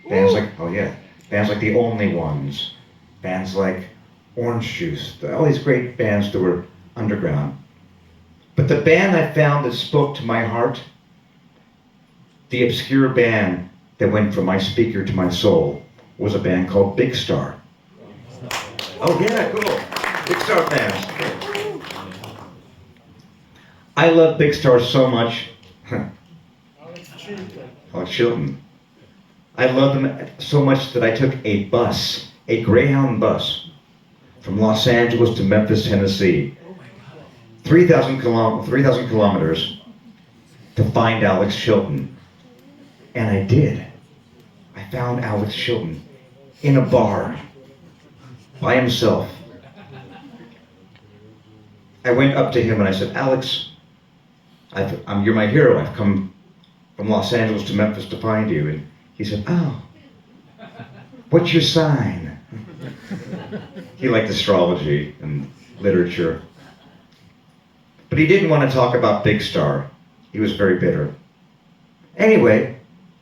Bands like, oh yeah, bands like The Only Ones, bands like Orange Juice, all these great bands that were underground. But the band I found that spoke to my heart, the obscure band that went from my speaker to my soul, was a band called Big Star. Oh yeah, cool. Big Star fans. I love Big Star so much. Alex Chilton. I love them so much that I took a bus, a Greyhound bus, from Los Angeles to Memphis, Tennessee, 3,000 kilometers to find Alex Chilton. And I did. I found Alex Chilton in a bar by himself. I went up to him and I said, Alex, you're my hero. I've come from Los Angeles to Memphis to find you. And he said, oh, what's your sign? He liked astrology and literature. But he didn't want to talk about Big Star. He was very bitter. Anyway,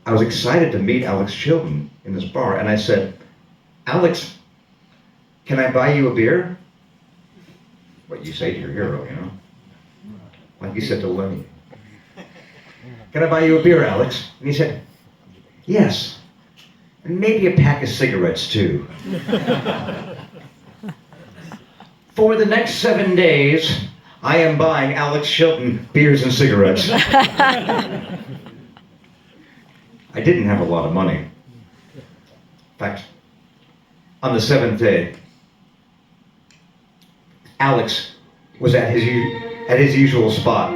I was excited to meet Alex Chilton in this bar, and I said, Alex, can I buy you a beer? What you say to your hero, you know? Like you said to Lenny. Can I buy you a beer, Alex? And he said, yes. And maybe a pack of cigarettes, too. For the next 7 days, I am buying Alex Chilton beers and cigarettes. I didn't have a lot of money. In fact, on the 7th day, Alex was at his usual spot.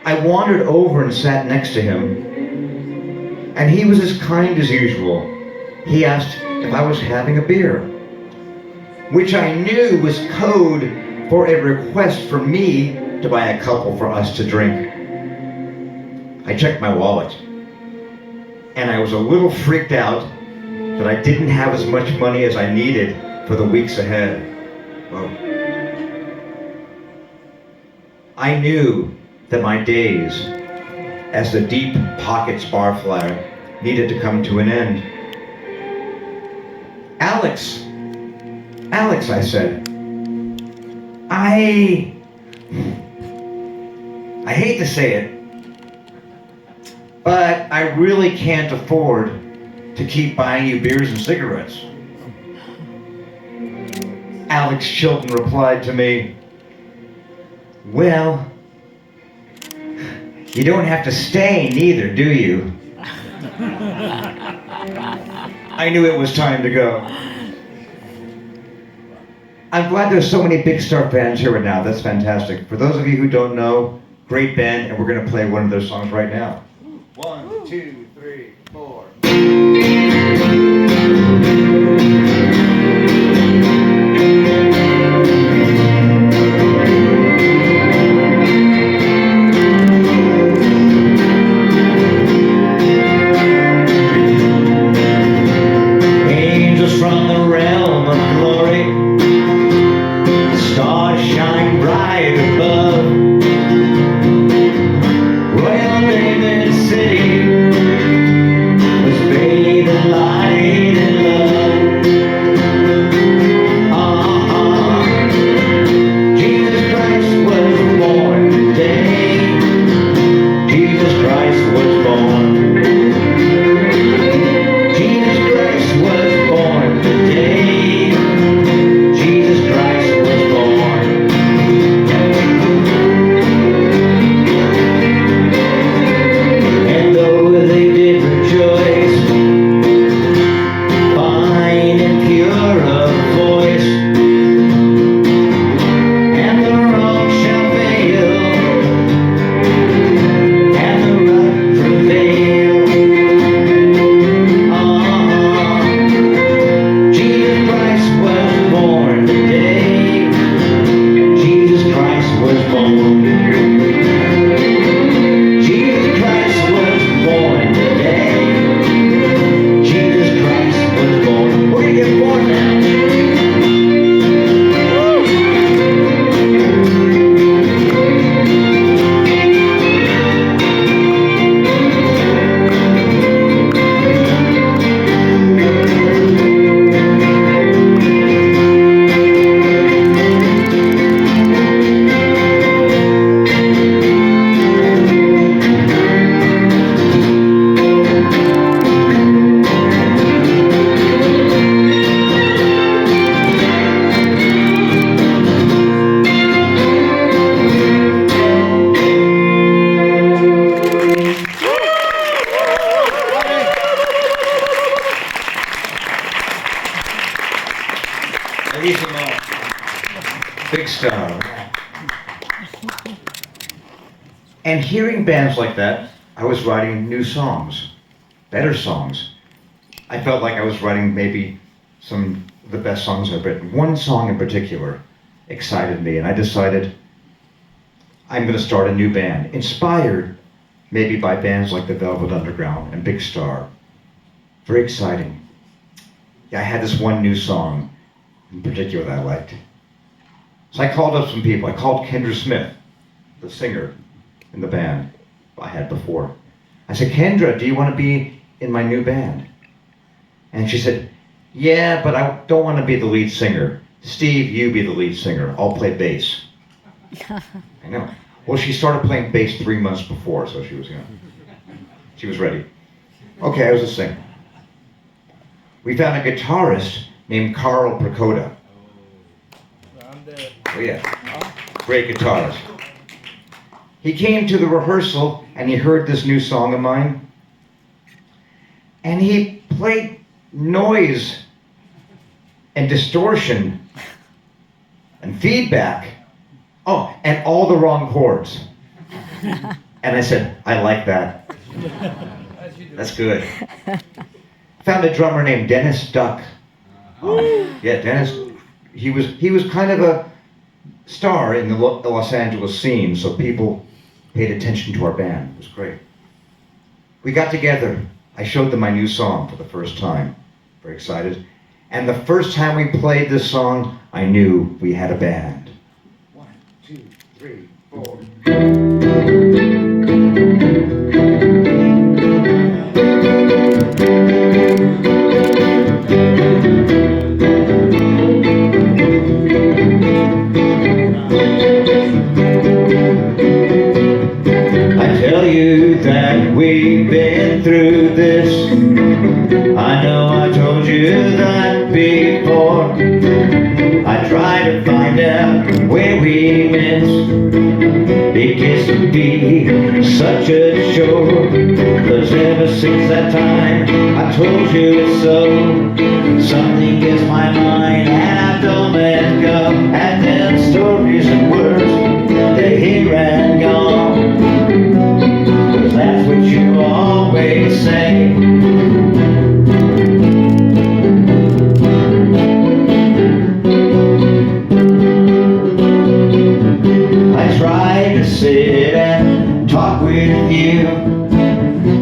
I wandered over and sat next to him, and he was as kind as usual. He asked if I was having a beer, which I knew was code for a request for me to buy a couple for us to drink. I checked my wallet, and I was a little freaked out that I didn't have as much money as I needed for the weeks ahead. Whoa. I knew that my days as the deep pockets bar flyer needed to come to an end. Alex, I said, I hate to say it, but I really can't afford to keep buying you beers and cigarettes. Alex Chilton replied to me, well, you don't have to stay neither, do you? I knew it was time to go. I'm glad there's so many Big Star fans here right now. That's fantastic. For those of you who don't know, great band, and we're going to play one of their songs right now. 1, 2, 3, 4. Angels from the realm of glory, stars shine bright above. Royal David City was bathed in light and love. star. And hearing bands like that, I was writing new songs, better songs. I felt like I was writing maybe some of the best songs I've written. One song in particular excited me, and I decided I'm going to start a new band, inspired maybe by bands like the Velvet Underground and Big Star. Very exciting. Yeah, I had this one new song in particular that I liked. So I called up some people. I called Kendra Smith, the singer in the band I had before. I said, Kendra, do you want to be in my new band? And she said, yeah, but I don't want to be the lead singer. Steve, you be the lead singer. I'll play bass. I know. Well, she started playing bass 3 months before, so she was, she was ready. Okay, I was a singer. We found a guitarist named Carl Prakoda. Oh yeah, great guitarist. He came to the rehearsal and he heard this new song of mine. And he played noise and distortion and feedback. Oh, and all the wrong chords. And I said, I like that. That's good. Found a drummer named Dennis Duck. Yeah, Dennis. He was kind of a star in the Los Angeles scene, so people paid attention to our band. It was great. We got together. I showed them my new song for the first time. Very excited. And the first time we played this song, I knew we had a band. 1, 2, 3, 4. That we've been through this. I know I told you that before. I try to find out where we missed. It gets to be such a chore, 'cause ever since that time I told you so, something gets my mind